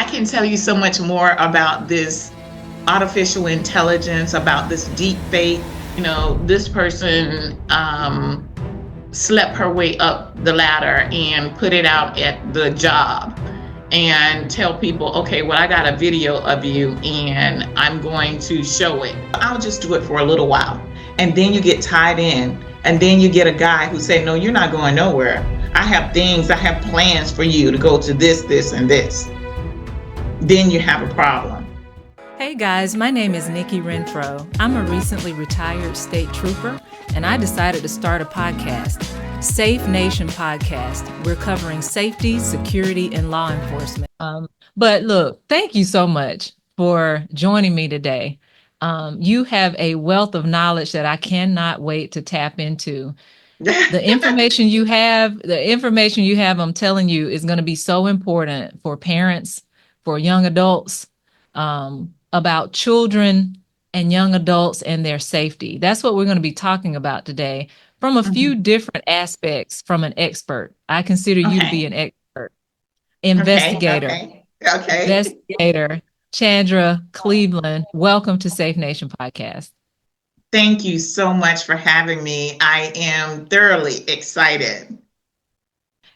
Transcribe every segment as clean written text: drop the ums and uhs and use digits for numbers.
can tell you so much more about this artificial intelligence, about this deep fake. This person slept her way up the ladder and put it out at the job and tell people, okay, well, I got a video of you and I'm going to show it. I'll just do it for a little while. And then you get tied in. And then you get a guy who say, no, you're not going nowhere. I have plans for you to go to this, this, and this. Then you have a problem. Hey guys, my name is Nikki Renfroe. I'm a recently retired state trooper, and I decided to start a podcast, Safe Nation Podcast. We're covering safety, security, and law enforcement. But look, thank you so much for joining me today. You have a wealth of knowledge that I cannot wait to tap into. The information you have, I'm telling you, is going to be so important for parents, for young adults, about children and young adults and their safety. That's what we're going to be talking about today from a few different aspects from an expert. I consider you to be an expert. Investigator. Okay. Investigator Chandra Cleveland. Welcome to Safe Nation Podcast. Thank you so much for having me. I am thoroughly excited.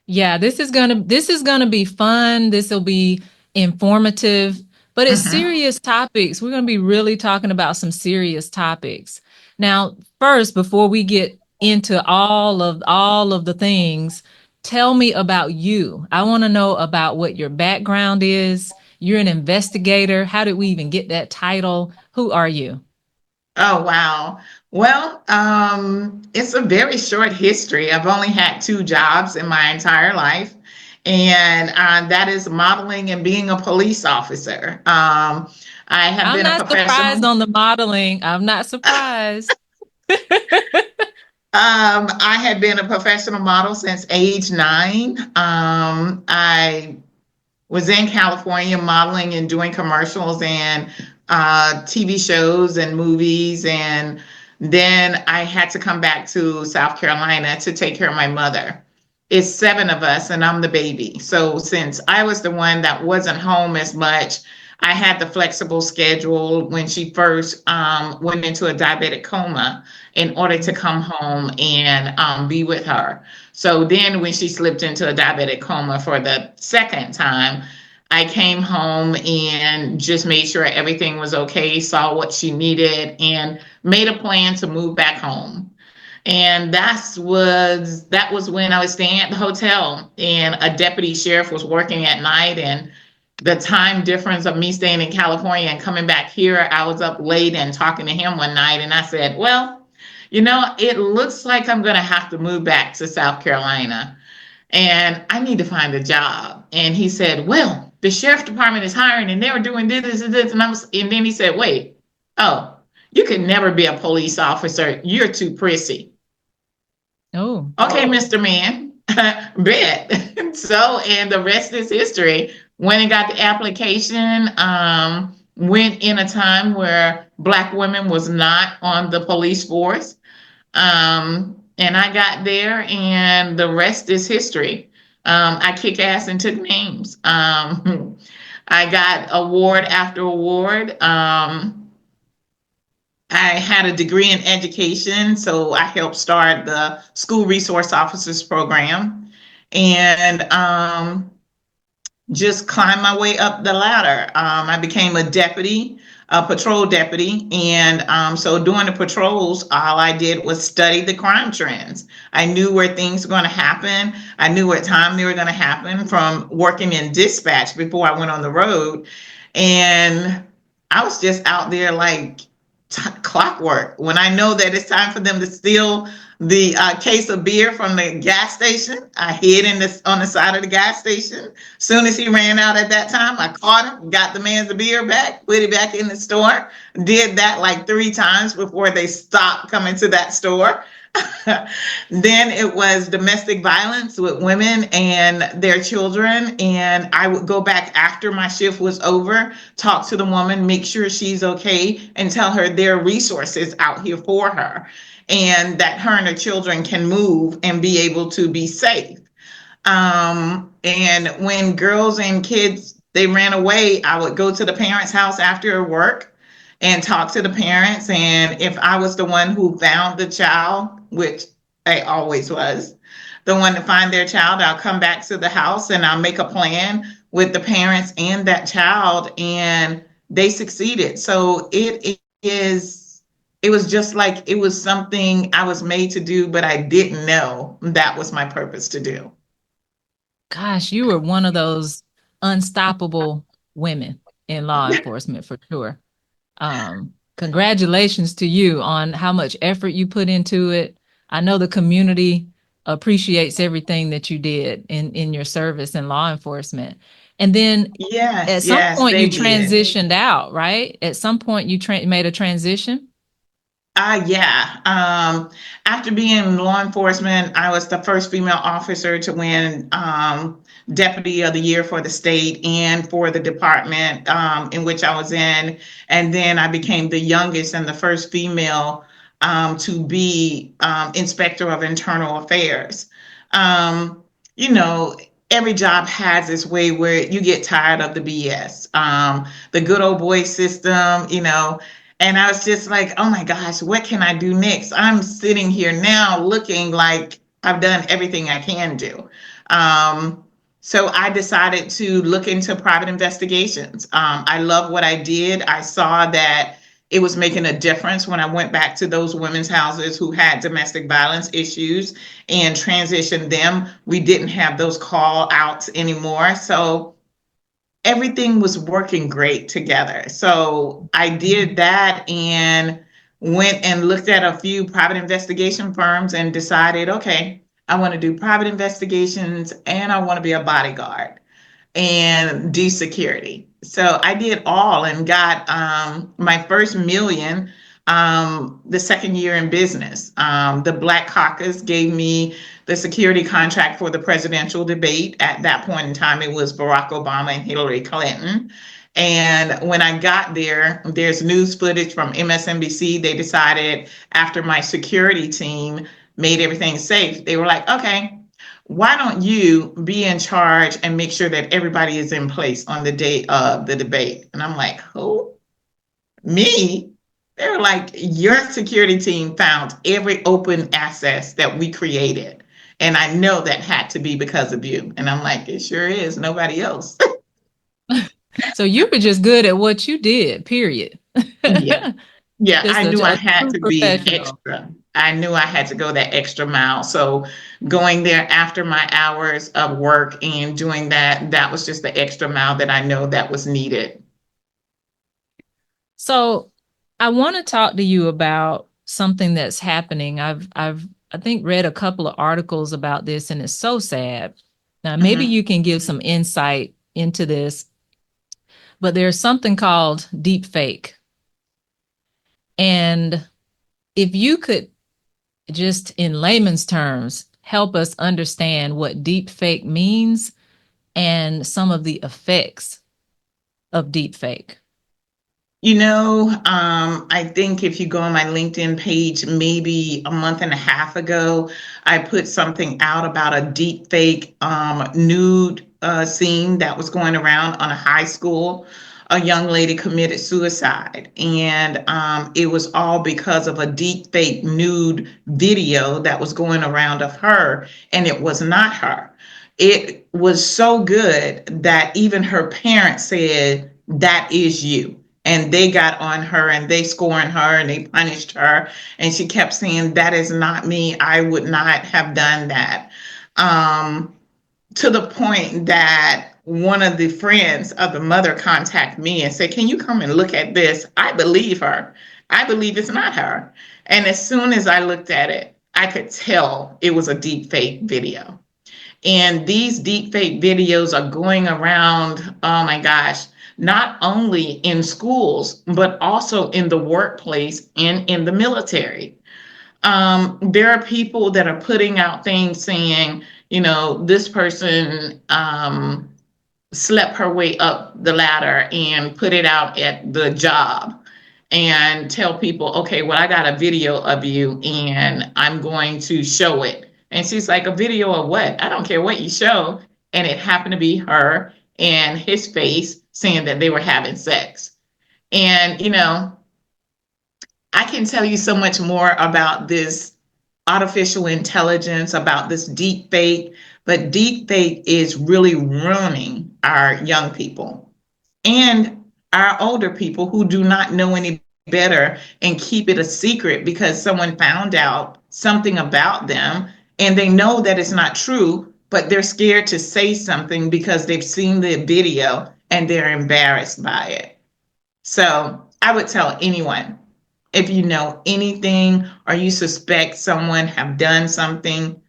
Yeah, this is gonna be fun. This will be informative, but it's serious topics. We're gonna be really talking about some serious topics. Now, first, before we get into all of the things, tell me about you. I want to know about what your background is. You're an investigator. How did we even get that title? Who are you? Oh, wow. Well, it's a very short history. I've only had 2 jobs in my entire life, and that is modeling and being a police officer. I have I'm been a not surprised on the modeling. I'm not surprised. I had been a professional model since age 9. I was in California modeling and doing commercials and TV shows and movies. And then I had to come back to South Carolina to take care of my mother. It's 7 of us and I'm the baby. So since I was the one that wasn't home as much, I had the flexible schedule when she first went into a diabetic coma in order to come home and be with her. So then when she slipped into a diabetic coma for the second time, I came home and just made sure everything was okay, saw what she needed, and made a plan to move back home. And that was when I was staying at the hotel, and a deputy sheriff was working at night, and the time difference of me staying in California and coming back here, I was up late and talking to him one night, and I said, well, it looks like I'm going to have to move back to South Carolina, and I need to find a job. And he said, well, the sheriff's department is hiring, and they were doing this and this, and then he said, wait, oh, you can never be a police officer. You're too prissy. Oh, okay, Mr. Man, bet. So, and the rest is history. Went and got the application, went in a time where Black women was not on the police force. And I got there, and the rest is history. I kick ass and took names. I got award after award. I had a degree in education, so I helped start the School Resource Officers Program, and just climbed my way up the ladder. I became a deputy, a patrol deputy, and so during the patrols, all I did was study the crime trends. I knew where things were going to happen. I knew what time they were going to happen from working in dispatch before I went on the road, and I was just out there like clockwork. When I know that it's time for them to steal the case of beer from the gas station, I hid on the side of the gas station. Soon as he ran out at that time, I caught him, got the man's beer back, put it back in the store. Did that like 3 times before they stopped coming to that store. Then it was domestic violence with women and their children. And I would go back after my shift was over, talk to the woman, make sure she's okay, and tell her there are resources out here for her, and that her and her children can move and be able to be safe. And when girls and kids they ran away, I would go to the parents' house after work and talk to the parents. And if I was the one who found the child, which I always was, the one to find their child, I'll come back to the house and I'll make a plan with the parents and that child. And they succeeded. So it was just like it was something I was made to do, but I didn't know that was my purpose to do. Gosh, you were one of those unstoppable women in law enforcement for sure. Congratulations to you on how much effort you put into it. I know the community appreciates everything that you did in your service in law enforcement. And then Yes, at some yes, point you they did. transitioned out, right? At some point you made a transition. Yeah. After being in law enforcement, I was the first female officer to win Deputy of the Year for the state and for the department in which I was in. And then I became the youngest and the first female to be Inspector of Internal Affairs. Um, you know, every job has its way where you get tired of the BS. The good old boy system, and I was just like, oh my gosh, what can I do next? I'm sitting here now looking like I've done everything I can do. Um, so I decided to look into private investigations. I love what I did. I saw that it was making a difference when I went back to those women's houses who had domestic violence issues and transitioned them. We didn't have those call outs anymore. So everything was working great together. So I did that and went and looked at a few private investigation firms and decided, okay, I want to do private investigations and I want to be a bodyguard and do security. So I did all and got my first million the second year in business. The Black Caucus gave me the security contract for the presidential debate. At that point in time, it was Barack Obama and Hillary Clinton. And when I got there, there's news footage from MSNBC. They decided after my security team made everything safe, they were like, okay, why don't you be in charge and make sure that everybody is in place on the day of the debate? And I'm like, who? Me? They're like, your security team found every open access that we created. And I know that had to be because of you. And I'm like, it sure is. Nobody else. So you were just good at what you did, period. Yeah. Yeah, Just I knew I a had true to be professional. extra. I knew I had to go that extra mile. So going there after my hours of work and doing that, that was just the extra mile that I know that was needed. So I want to talk to you about something that's happening. I think read a couple of articles about this and it's so sad. Now maybe Mhm. you can give some insight into this, but there's something called deepfake. And if you could just in layman's terms help us understand what deepfake means and some of the effects of deepfake. I think if you go on my LinkedIn page, maybe a month and a half ago, I put something out about a deep fake nude scene that was going around on a high school. A young lady committed suicide, and it was all because of a deep fake nude video that was going around of her, and it was not her. It was so good that even her parents said, that is you, and they got on her and they scorned her and they punished her, and she kept saying, that is not me, I would not have done that. um, to the point that one of the friends of the mother contacted me and said, can you come and look at this? I believe her. I believe it's not her. And as soon as I looked at it, I could tell it was a deep fake video. And these deep fake videos are going around, oh my gosh, not only in schools, but also in the workplace and in the military. There are people that are putting out things saying, this person slept her way up the ladder and put it out at the job and tell people, okay, well, I got a video of you and I'm going to show it. And she's like, a video of what? I don't care what you show. And it happened to be her. and his face saying that they were having sex. And, I can tell you so much more about this artificial intelligence, about this deep fake, but deep fake is really ruining our young people and our older people who do not know any better and keep it a secret because someone found out something about them and they know that it's not true, but they're scared to say something because they've seen the video and they're embarrassed by it. So I would tell anyone, if you know anything or you suspect someone have done something,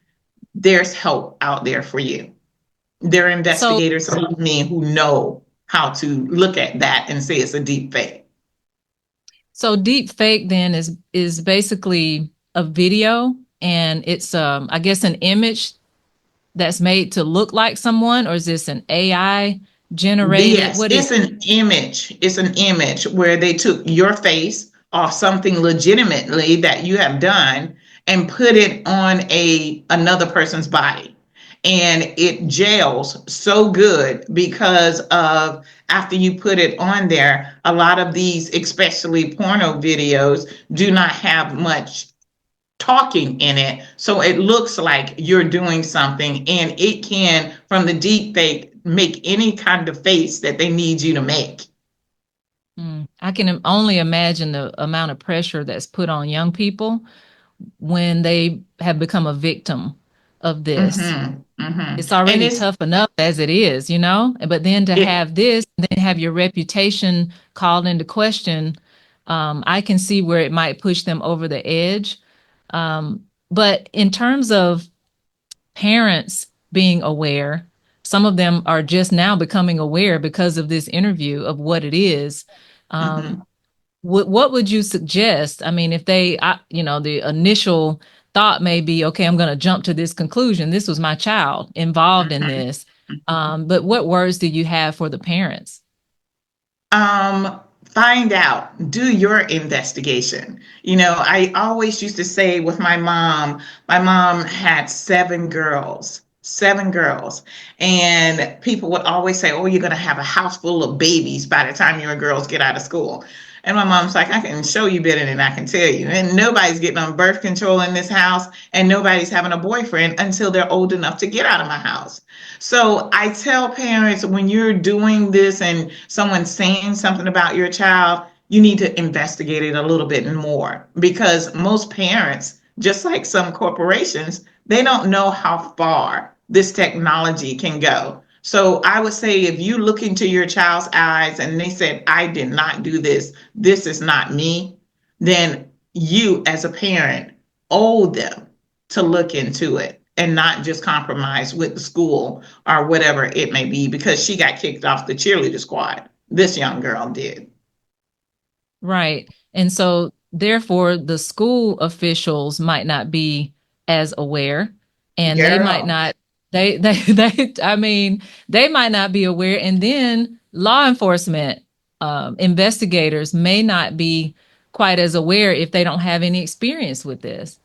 there's help out there for you. There are So, investigators like me who know how to look at that and say it's a deep fake. so deep fake then is basically a video, and it's I guess an image that's made to look like someone, or is this an AI generated? Yes, What is? it's an image. It's an image where they took your face off something legitimately that you have done and put it on a another person's body. And it jails so good because of after you put it on there, a lot of these, especially porno videos, do not have much talking in it. So it looks like you're doing something and it can, from the deep fake, make any kind of face that they need you to make. I can only imagine the amount of pressure that's put on young people when they have become a victim of this. Mm-hmm. Mm-hmm. It's And already tough enough as it is, but then to it have this, then have your reputation called into question, I can see where it might push them over the edge. But in terms of parents being aware, some of them are just now becoming aware because of this interview of what it is. mm-hmm. Um, what would you suggest? I mean, if the initial thought may be, okay, I'm going to jump to this conclusion. This was my child involved in Mm-hmm. this. But what words do you have for the parents? Find out, do your investigation. I always used to say with my mom had seven girls. And people would always say, oh, you're going to have a house full of babies by the time your girls get out of school. And my mom's like, I can show you better than I can tell you. And nobody's getting on birth control in this house, and nobody's having a boyfriend until they're old enough to get out of my house. So I tell parents when you're doing this and someone's saying something about your child, you need to investigate it a little bit more because most parents, just like some corporations, they don't know how far this technology can go. So I would say if you look into your child's eyes and they said, I did not do this, this is not me, then you as a parent owe them to look into it and not just compromise with the school or whatever it may be because she got kicked off the cheerleader squad. This young girl did. Right. And so, therefore, the school officials might not be as aware, and they might Girl, not, I mean, they might not be aware. And then law enforcement investigators may not be quite as aware if they don't have any experience with this.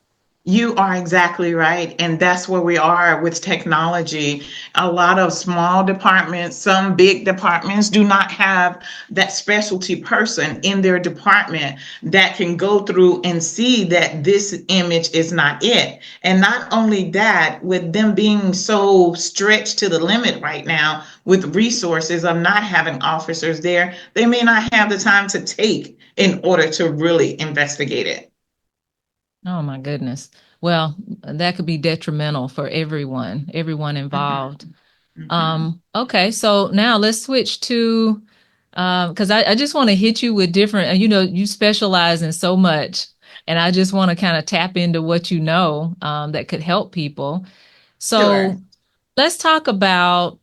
you are exactly right. And that's where we are with technology. A lot of small departments, some big departments do not have that specialty person in their department that can go through and see that this image is not it. And not only that, with them being so stretched to the limit right now with resources of not having officers there, they may not have the time to take in order to really investigate it. Oh my goodness. Well, that could be detrimental for everyone involved. Mhm. Mhm. Okay, so now let's switch to because I just want to hit you with different, you specialize in so much, and I just want to kind of tap into what you know that could help people. Sure. So let's talk about,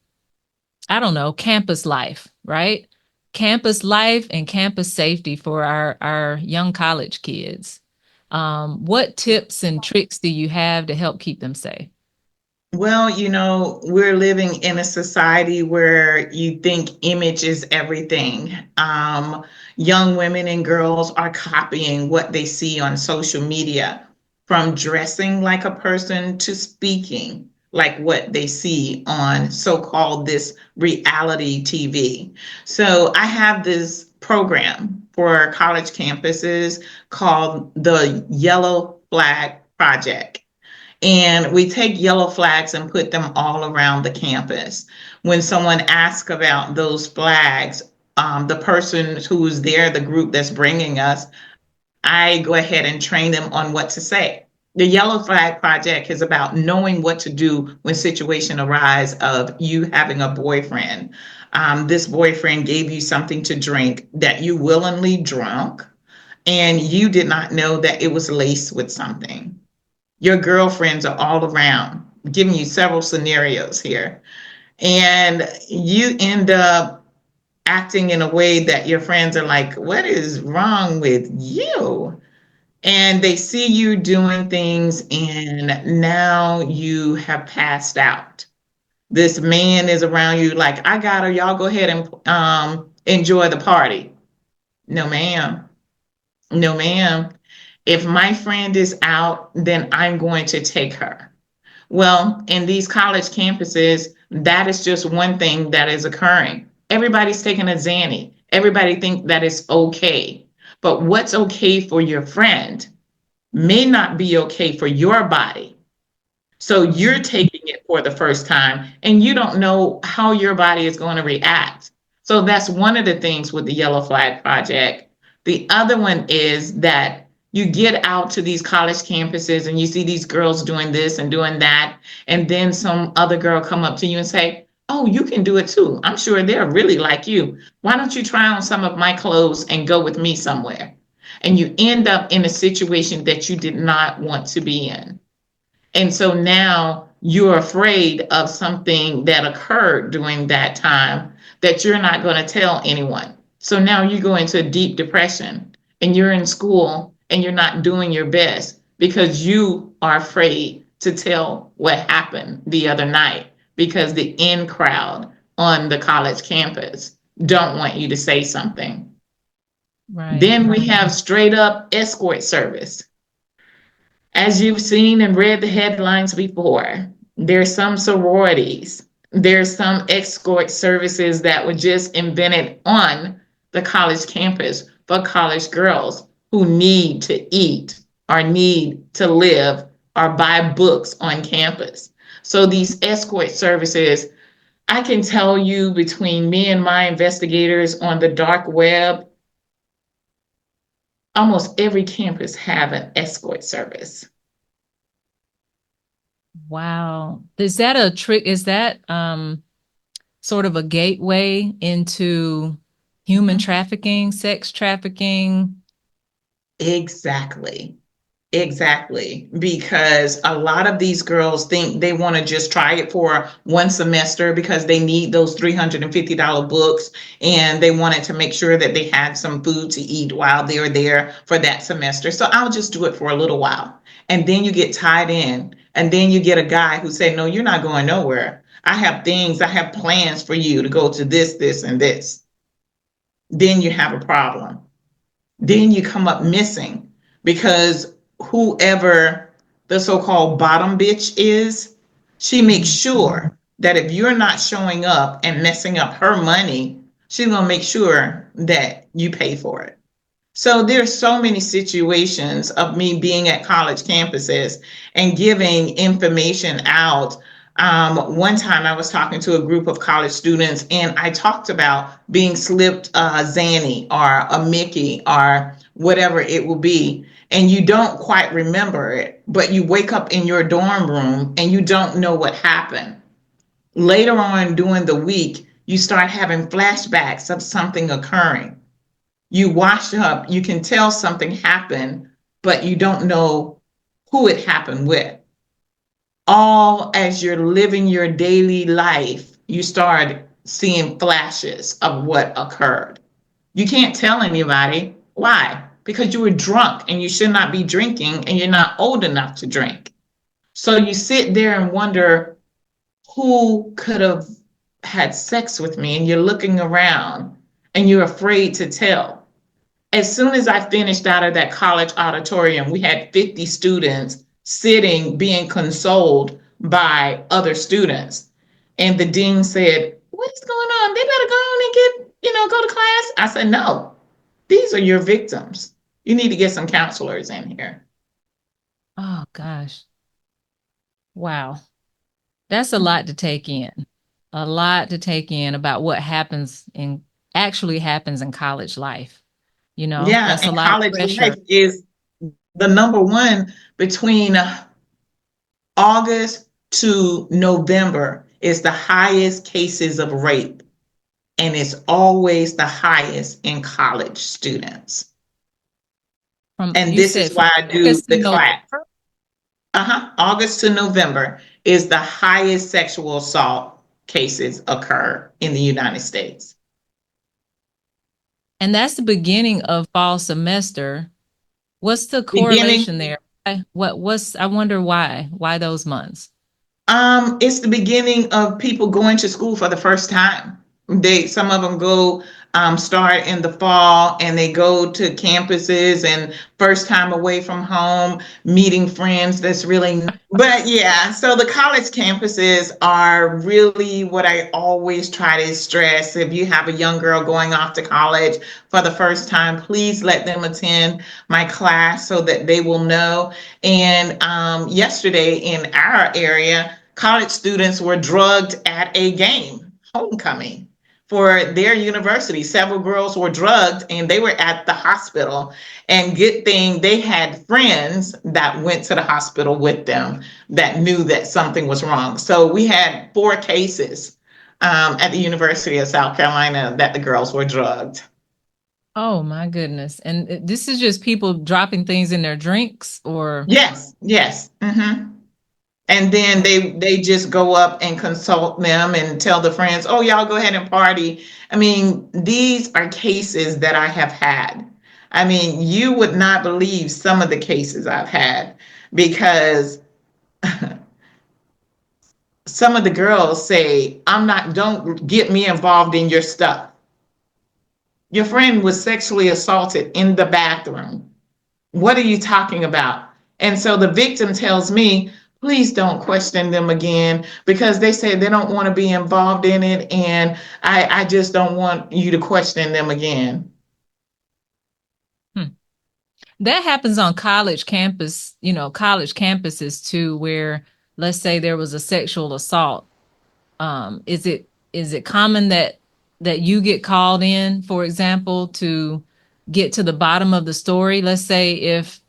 I don't know, campus life, right? Campus life and campus safety for our young college kids. What tips and tricks do you have to help keep them safe? Well, we're living in a society where you think image is everything. Young women and girls are copying what they see on social media, from dressing like a person to speaking like what they see on so-called this reality TV. So I have this program for college campuses called the Yellow Flag Project. And we take yellow flags and put them all around the campus. When someone asks about those flags, the person who's there, the group that's bringing us, I go ahead and train them on what to say. The Yellow Flag Project is about knowing what to do when situation arise of you having a boyfriend. This boyfriend gave you something to drink that you willingly drank, and you did not know that it was laced with something. Your girlfriends are all around, giving you several scenarios here, and you end up acting in a way that your friends are like, what is wrong with you? And they see you doing things, and now you have passed out. This man is around you, like, I got her. Y'all go ahead and enjoy the party. No, ma'am. No, ma'am. If my friend is out, then I'm going to take her. Well, in these college campuses, that is just one thing that is occurring. Everybody's taking a Xanny. Everybody thinks that it's okay. But what's okay for your friend may not be okay for your body. So you're taking it for the first time and you don't know how your body is going to react. So that's one of the things with the Yellow Flag Project. The other one is that you get out to these college campuses and you see these girls doing this and doing that. And then some other girl come up to you and say, oh, you can do it too. I'm sure they're really like you. Why don't you try on some of my clothes and go with me somewhere? And you end up in a situation that you did not want to be in. And so now you're afraid of something that occurred during that time that you're not going to tell anyone. So now you go into a deep depression and you're in school and you're not doing your best because you are afraid to tell what happened the other night because the in crowd on the college campus don't want you to say something. Right. Then we have straight up escort service. As you've seen and read the headlines before, there's some sororities, there's some escort services that were just invented on the college campus for college girls who need to eat or need to live or buy books on campus. So these escort services, I can tell you between me and my investigators on the dark web, almost every campus have an escort service. Wow. Is that a trick? Is that sort of a gateway into human trafficking, sex trafficking? Exactly. Exactly. Because a lot of these girls think they want to just try it for one semester because they need those $350 books and they wanted to make sure that they had some food to eat while they're there for that semester. So I'll just do it for a little while. And then you get tied in. And then you get a guy who said, no, you're not going nowhere. I have plans for you to go to this, and this. Then you have a problem. Then you come up missing because whoever the so-called bottom bitch is, she makes sure that if you're not showing up and messing up her money, she's going to make sure that you pay for it. So there's so many situations of me being at college campuses and giving information out. One time I was talking to a group of college students and I talked about being slipped a Xanny or a Mickey or whatever it will be. And you don't quite remember it, but you wake up in your dorm room and you don't know what happened. Later on during the week, you start having flashbacks of something occurring. You wash up, you can tell something happened, but you don't know who it happened with. All as you're living your daily life, you start seeing flashes of what occurred. You can't tell anybody. Why? Because you were drunk and you should not be drinking and you're not old enough to drink. So you sit there and wonder who could have had sex with me, and you're looking around and you're afraid to tell. As soon as I finished out of that college auditorium, we had 50 students sitting, being consoled by other students. And the dean said, "What is going on? They better go on and go to class." I said, "No, these are your victims. You need to get some counselors in here." Oh gosh. Wow. That's a lot to take in. A lot to take in about what actually happens in college life. Yeah, That's a and lot of college pressure. life is the number one between August to November is the highest cases of rape, and it's always the highest in college students. And You this is said from why I do August to the class. November. August to November is the highest sexual assault cases occur in the United States. And that's the beginning of fall semester. What's the Beginning correlation there? I wonder why those months? It's the beginning of people going to school for the first time. Some of them go start in the fall, and they go to campuses and first time away from home, meeting friends. But yeah, so the college campuses are really what I always try to stress. If you have a young girl going off to college for the first time, please let them attend my class so that they will know. And yesterday in our area, college students were drugged at a game, homecoming for their university. Several girls were drugged and they were at the hospital. And good thing they had friends that went to the hospital with them that knew that something was wrong. So we had 4 cases at the University of South Carolina that the girls were drugged. Oh my goodness. And this is just people dropping things in their drinks or Yes, yes. And then oh, they just go up and consult them and tell the friends, "Oh, y'all go ahead and party." I mean, these are cases that I have had. I mean, you would not believe some of the cases I've had because some of the girls say, "I'm not, don't get me involved in your stuff." Your friend was sexually assaulted in the bathroom. What are you talking about? And so the victim tells me, "Please don't question them again because they say they don't want to be involved in it. And I just don't want you to question them again." hmm. That happens on college campuses too, where let's say there was a sexual assault. Is it common that you get called in, for example, to get to the bottom of the story? Let's say if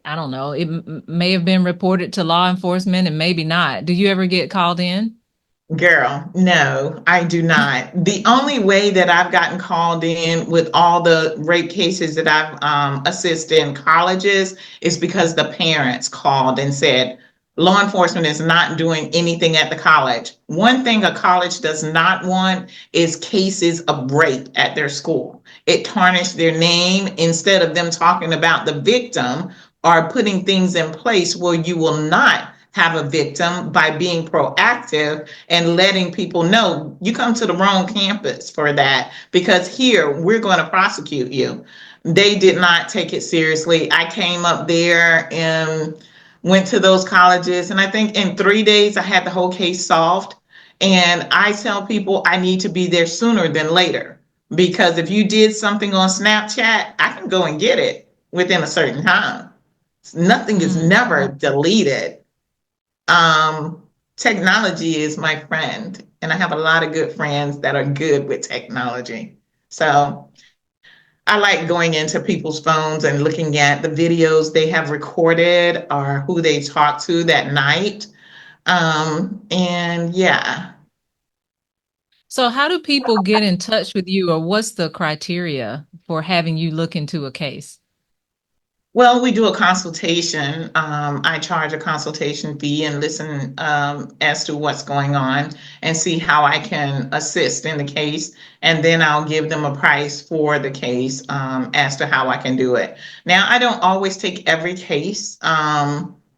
I don't know, may have been reported to law enforcement and maybe not. Do you ever get called in? Girl, no, I do not. The only way that I've gotten called in with all the rape cases that I've assisted in colleges is because the parents called and said, "Law enforcement is not doing anything at the college." One thing a college does not want is cases of rape at their school. It tarnished their name instead of them talking about the victim or putting things in place where you will not have a victim by being proactive and letting people know you come to the wrong campus for that because here we're going to prosecute you. They did not take it seriously. I came up there and went to those colleges, and I think in 3 days I had the whole case solved. And I tell people I need to be there sooner than later because if you did something on Snapchat, I can go and get it within a certain time. Nothing is Mm. never deleted. um, Technology is my friend, and I have a lot of good friends that are good with technology. So I like going into people's phones and looking at the videos they have recorded or who they talked to that night. And yeah. So how do people get in touch with you, or what's the criteria for having you look into a case? Well, we do a consultation. I charge a consultation fee and listen as to what's going on and see how I can assist in the case. And then I'll give them a price for the case as to how I can do it. Now, I don't always take every case.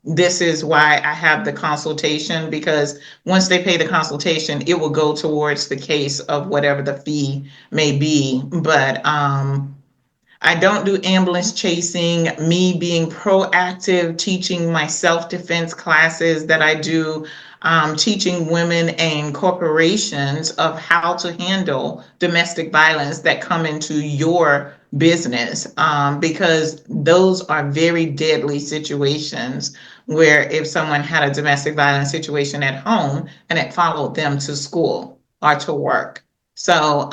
This is why I have the consultation because once they pay the consultation, it will go towards the case of whatever the fee may be. But I don't do ambulance chasing. Me being proactive, teaching my self defense classes that I do, teaching women and corporations of how to handle domestic violence that come into your business, because those are very deadly situations where if someone had a domestic violence situation at home and it followed them to school or to work. So,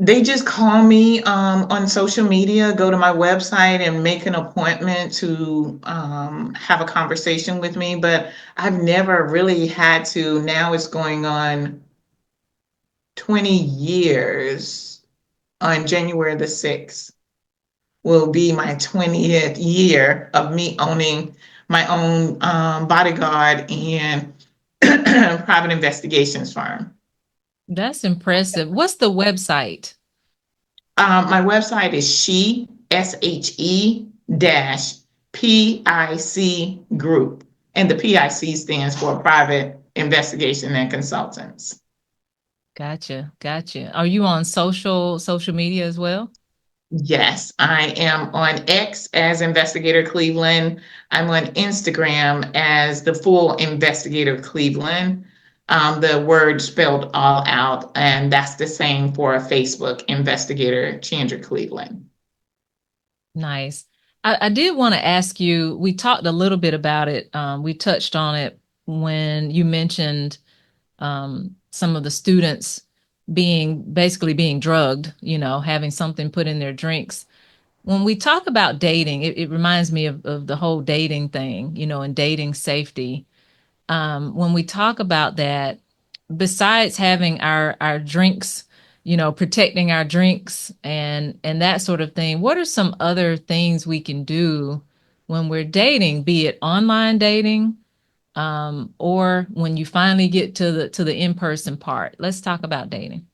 they just call me on social media, go to my website and make an appointment to have a conversation with me. But I've never really had to. Now it's going on 20 years. On January the 6th will be my 20th year of me owning my own bodyguard and private investigations firm. That's impressive. What's the website? My website is dash PIC group. And the PIC stands for Private Investigation and Consultants. Gotcha. Gotcha. Are you on social media as well? Yes, I am on X as Investigator Cleveland. I'm on Instagram as the full Investigator Cleveland. The word spelled all out, and that's the same for Facebook, Investigator Chandra Cleveland. Nice. I did want to ask you, we talked a little bit about it. We touched on it when you mentioned some of the students basically being drugged, having something put in their drinks. When we talk about dating, it reminds me of the whole dating thing, and dating safety. When we talk about that, besides having our drinks, protecting our drinks and that sort of thing, what are some other things we can do when we're dating, be it online dating, or when you finally get to the in-person part? Let's talk about dating.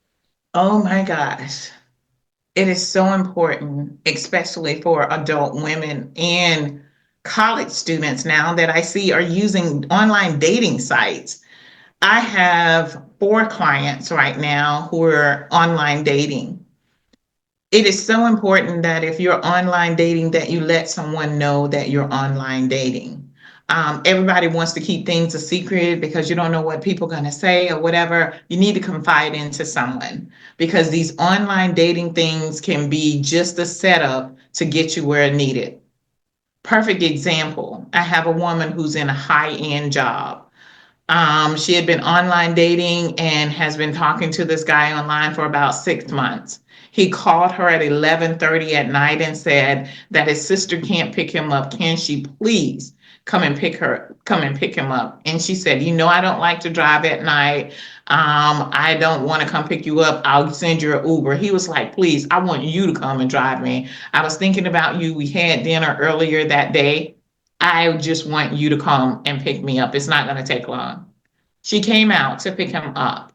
Oh my gosh. It is so important, especially for adult women and college students now that I see are using online dating sites. I have 4 clients right now who are online dating. It is so important that if you're online dating, that you let someone know that you're online dating. Everybody wants to keep things a secret because you don't know what people are going to say or whatever. You need to confide into someone because these online dating things can be just a setup to get you where needed. Perfect example. I have a woman who's in a high-end job. She had been online dating and has been talking to this guy online for about 6 months. He called her at 11:30 at night and said that his sister can't pick him up. Can she please come and pick him up? And she said, I don't like to drive at night. I don't want to come pick you up. I'll send you an Uber. He was like, please, I want you to come and drive me. I was thinking about you. We had dinner earlier that day. I just want you to come and pick me up. It's not going to take long. She came out to pick him up.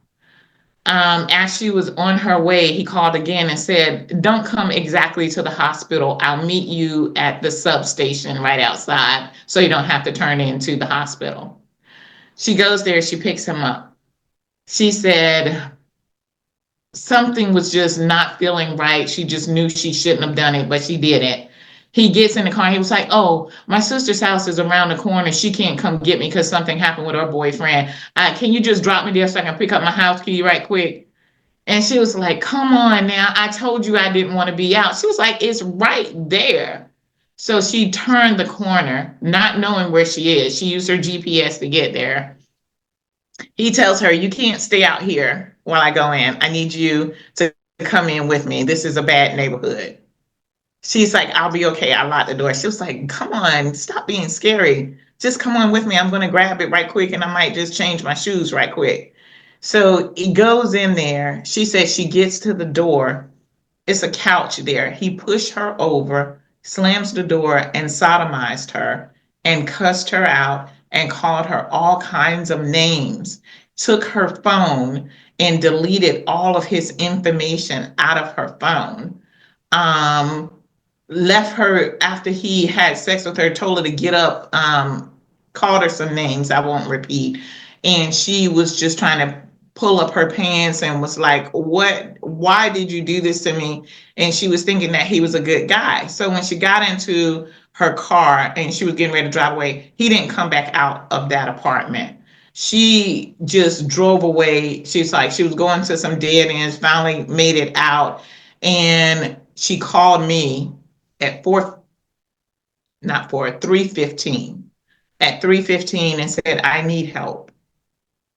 As she was on her way, he called again and said, don't come exactly to the hospital. I'll meet you at the substation right outside so you don't have to turn into the hospital. She goes there, she picks him up. She said, something was just not feeling right. She just knew she shouldn't have done it, but she did it. He gets in the car. He was like, oh, my sister's house is around the corner. She can't come get me because something happened with her boyfriend. Can you just drop me there so I can pick up my house key right quick? And she was like, come on now. I told you I didn't want to be out. She was like, it's right there. So she turned the corner, not knowing where she is. She used her GPS to get there. He tells her, you can't stay out here while I go in. I need you to come in with me. This is a bad neighborhood. She's like, I'll be okay. I locked the door. She was like, come on, stop being scary. Just come on with me. I'm going to grab it right quick and I might just change my shoes right quick. So he goes in there. She says she gets to the door. It's a couch there. He pushed her over, slams the door, and sodomized her and cussed her out and called her all kinds of names, took her phone and deleted all of his information out of her phone. Um, Left her after he had sex with her, told her to get up, called her some names I won't repeat. And she was just trying to pull up her pants and was like, why did you do this to me? And she was thinking that he was a good guy. So when she got into her car and she was getting ready to drive away, he didn't come back out of that apartment. She just drove away. She's like, she was going to some dead ends, finally made it out. And she called me at 3:15, at 3:15 and said, I need help.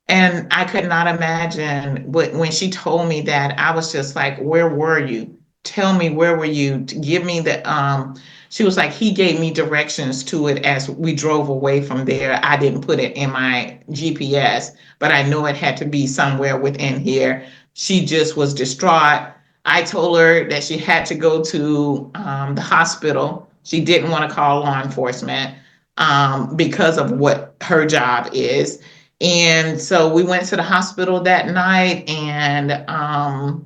And I could not imagine when she told me that. I was just like, where were you? Tell me, where were you? To give me she was like, he gave me directions to it as we drove away from there. I didn't put it in my GPS, but I know it had to be somewhere within here. She just was distraught. I told her that she had to go to the hospital. She didn't want to call law enforcement because of what her job is. And so we went to the hospital that night and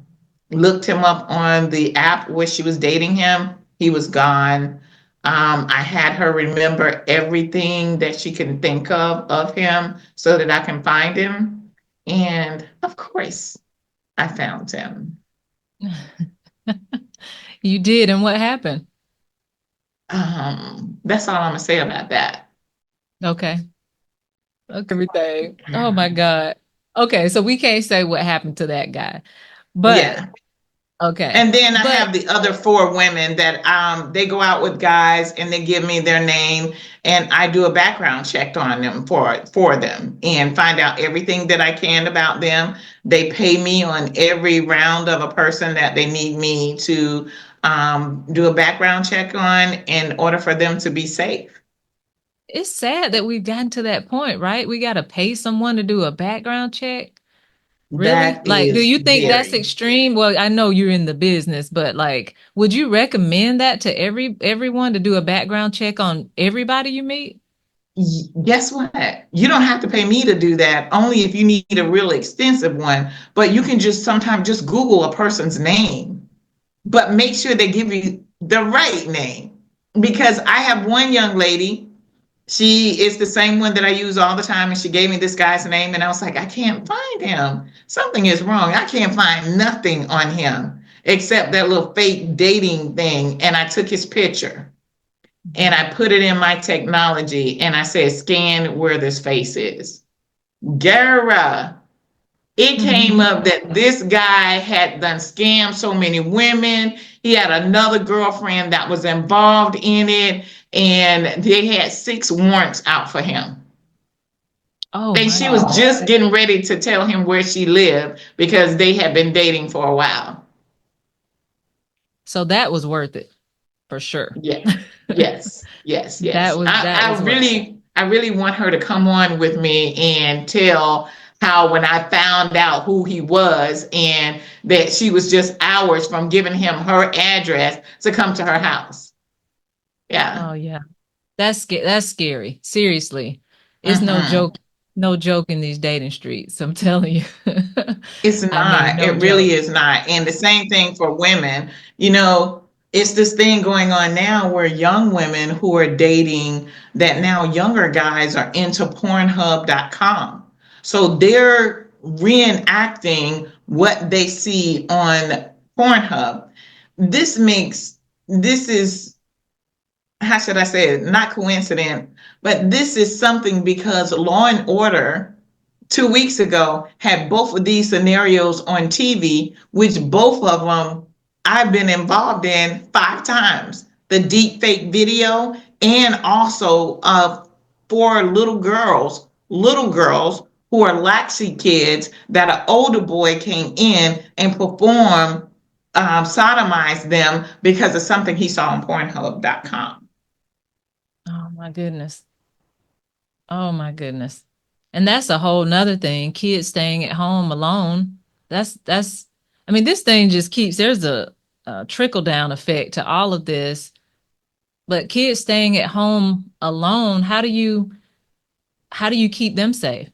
looked him up on the app where she was dating him. He was gone. I had her remember everything that she can think of him so that I can find him. And of course, I found him. You did, and what happened? That's all I'm gonna say about that. Okay. Okay, everything. Oh my God. Okay, so we can't say what happened to that guy. But Yeah. okay. And then I But have the other four women that they go out with guys and they give me their name and I do a background check on them for them and find out everything that I can about them. They pay me on every round of a person that they need me to do a background check on in order for them to be safe. it's sad that we've gotten to that point, right? We got to pay someone to do a background check. Really? That Like, do is you think that's very. extreme? Well, I know you're in the business, but like, would you recommend that to everyone to do a background check on everybody you meet? Guess what? You don't have to pay me to do that, only if you need a really extensive one. But you can just sometimes just Google a person's name, but make sure they give you the right name. Because I have one young lady, she is the same one that I use all the time, and she gave me this guy's name, and I was like, I can't find him. Something is wrong. I can't find nothing on him except that little fake dating thing. And I took his picture and I put it in my technology and I said, scan where this face is. Gara, it came up that this guy had done scammed so many women. He had another girlfriend that was involved in it, and they had 6 warrants out for him. Oh And my she was God. just getting ready to tell him where she lived because they had been dating for a while. So that was worth it for sure. Yeah. Yes. Yes. That Yes. was that I was worth it. really want her to come on with me and tell how when I found out who he was and that she was just hours from giving him her address to come to her house. Yeah. Oh yeah. That's scary. Seriously. It's no Mm-hmm. joke, no joke in these dating streets. I'm telling you. It's I mean, not. no It really joke. is not. And the same thing for women. You know, it's this thing going on now where young women who are dating that now younger guys are into Pornhub.com. So they're reenacting what they see on Pornhub. This is, how should I say it, not coincident, but this is something because Law and Order 2 weeks ago had both of these scenarios on TV, which both of them I've been involved in 5 times. The deepfake video and also 4 little girls who are Laxi kids that an older boy came in and performed sodomized them because of something he saw on Pornhub.com. Oh my goodness. Oh my goodness. And that's a whole nother thing. Kids staying at home alone. That's I mean, this thing just keeps there's a trickle down effect to all of this. But kids staying at home alone, how do you keep them safe?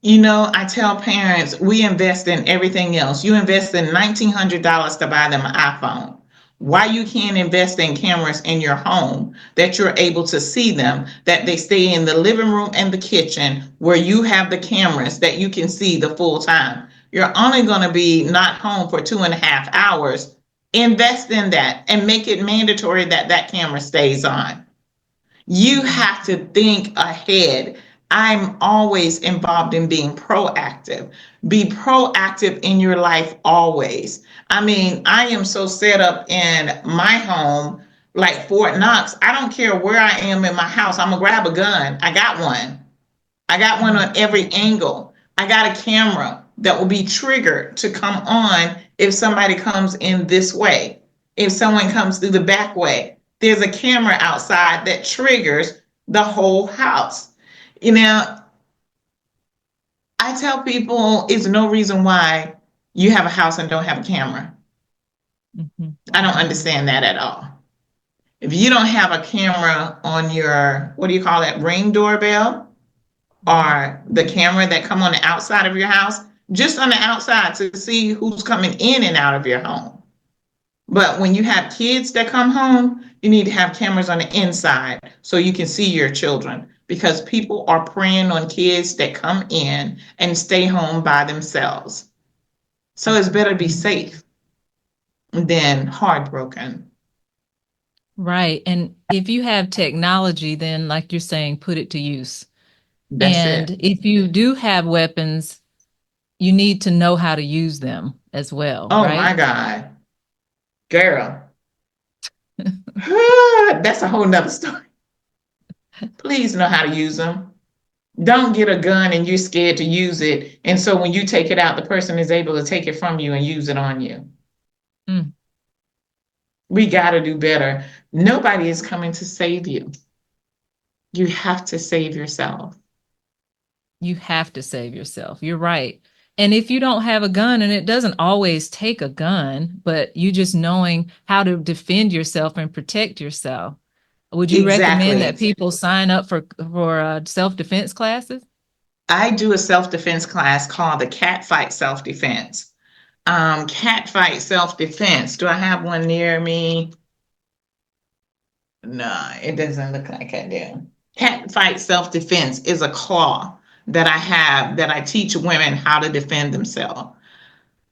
You know, I tell parents we invest in everything else. You invest in $1,900 to buy them an iPhone. Why you can't invest in cameras in your home that you're able to see them, that they stay in the living room and the kitchen where you have the cameras that you can see the full time. You're only going to be not home for 2.5 hours. Invest in that and make it mandatory that that camera stays on. You have to think ahead. I'm always involved in being proactive. Be proactive in your life always. I mean, I am so set up in my home, like Fort Knox. I don't care where I am in my house. I'm going to grab a gun. I got one. I got one on every angle. I got a camera that will be triggered to come on if somebody comes in this way. If someone comes through the back way, there's a camera outside that triggers the whole house. You know, I tell people it's no reason why you have a house and don't have a camera. Mm-hmm. I don't understand that at all. If you don't have a camera on your, what do you call that, Ring doorbell, or the camera that come on the outside of your house, just on the outside to see who's coming in and out of your home. But when you have kids that come home, you need to have cameras on the inside so you can see your children, because people are preying on kids that come in and stay home by themselves. So it's better to be safe than heartbroken. Right. And if you have technology, then like you're saying, put it to use. That's if you do have weapons, you need to know how to use them as well. Oh right? My God. Girl. That's a whole nother story. Please know how to use them. Don't get a gun and you're scared to use it. And so when you take it out, the person is able to take it from you and use it on you. Mm. We got to do better. Nobody is coming to save you. You have to save yourself. You have to save yourself. You're right. And if you don't have a gun, and it doesn't always take a gun, but you just knowing how to defend yourself and protect yourself. Would you recommend that people sign up for self-defense classes? I do a self-defense class called the Cat Fight Self-Defense. Cat Fight Self-Defense. Do I have one near me? No, it doesn't look like I do. Cat Fight Self-Defense is a claw that I have that I teach women how to defend themselves.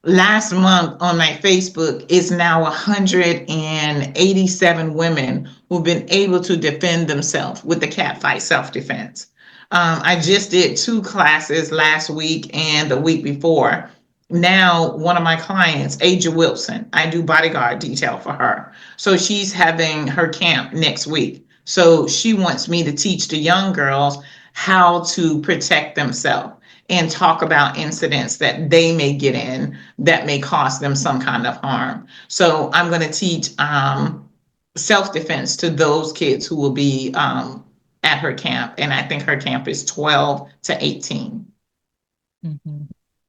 Last month on my Facebook is now 187 women who've been able to defend themselves with the Cat Fight Self-Defense. I just did 2 classes last week and the week before. Now, one of my clients, Aja Wilson, I do bodyguard detail for her. So she's having her camp next week. So she wants me to teach the young girls how to protect themselves and talk about incidents that they may get in that may cause them some kind of harm. So I'm going to teach self-defense to those kids who will be at her camp. And I think her camp is 12 to 18. Mm-hmm.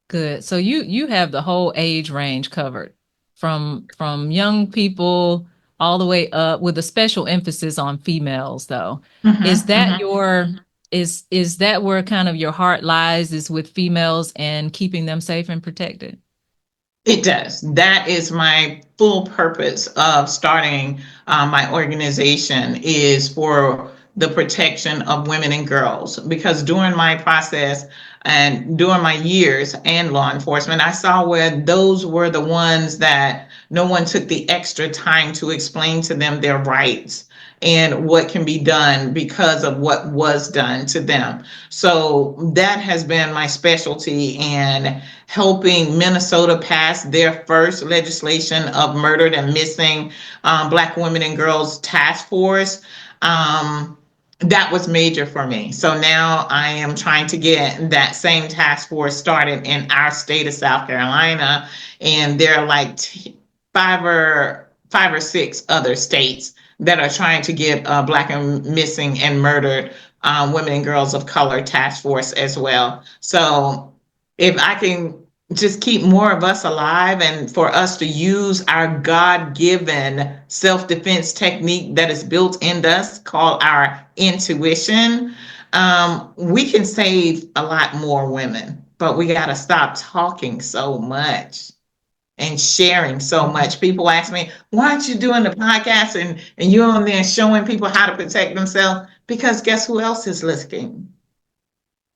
Good. So you have the whole age range covered, from young people all the way up, with a special emphasis on females, though. Mm-hmm. Is that your is that where kind of your heart lies, is with females and keeping them safe and protected? It does. That is my full purpose of starting my organization, is for the protection of women and girls. Because during my process and during my years in law enforcement, I saw where those were the ones that no one took the extra time to explain to them their rights and what can be done because of what was done to them. So that has been my specialty in helping Minnesota pass their first legislation of murdered and missing Black women and girls task force. That was major for me. So now I am trying to get that same task force started in our state of South Carolina, and there are like 5 or 6 other states that are trying to get Black and missing and murdered women and girls of color task force as well. So if I can just keep more of us alive, and for us to use our God-given self-defense technique that is built in us, called our intuition, we can save a lot more women. But we got to stop talking so much and sharing so much. People ask me, why aren't you doing the podcast and you're on there showing people how to protect themselves? Because guess who else is listening?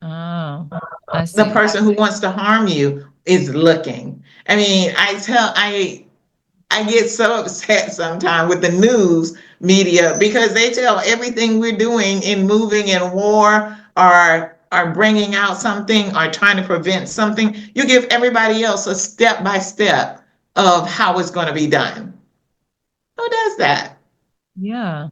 Oh, I see. The person who wants to harm you. is looking. I mean, I get so upset sometimes with the news media because they tell everything we're doing in moving in war or bringing out something or trying to prevent something. You give everybody else a step by step of how it's going to be done. Who does that? Yeah.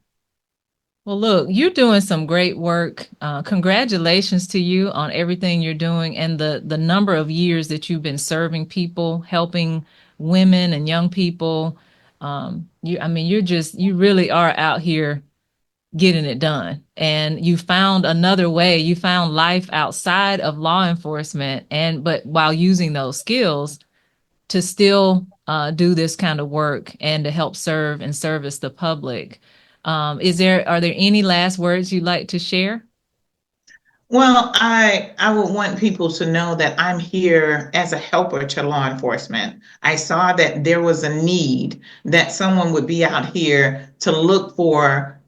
Well, look, you're doing some great work. Congratulations to you on everything you're doing and the number of years that you've been serving people, helping women and young people. I mean, you really are out here getting it done. And you found another way. You found life outside of law enforcement, and but while using those skills to still do this kind of work and to help serve and service the public. Are there any last words you'd like to share? Well, I would want people to know that I'm here as a helper to law enforcement. I saw that there was a need that someone would be out here to look for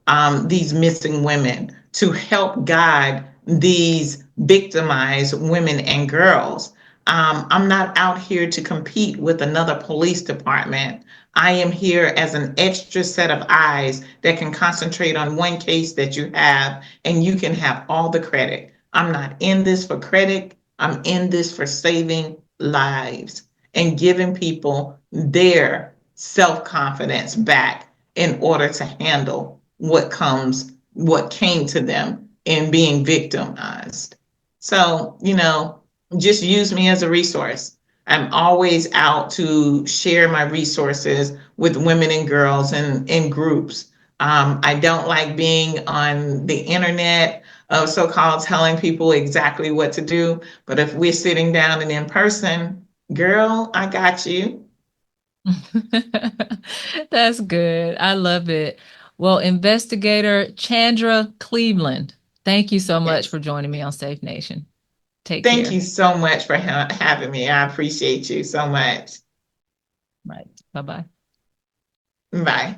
these missing women, to help guide these victimized women and girls. I'm not out here to compete with another police department. I am here as an extra set of eyes that can concentrate on one case that you have, and you can have all the credit. I'm not in this for credit. I'm in this for saving lives and giving people their self confidence back in order to handle what came to them in being victimized. So, just use me as a resource. I'm always out to share my resources with women and girls and in groups. I don't like being on the internet of so-called telling people exactly what to do. But if we're sitting down and in person, girl, I got you. That's good. I love it. Well, Investigator Chandra Cleveland, thank you so much Yes. for joining me on Safe Nation. Take Thank care. you so much for having me. I appreciate you so much. Right. Bye bye. Bye.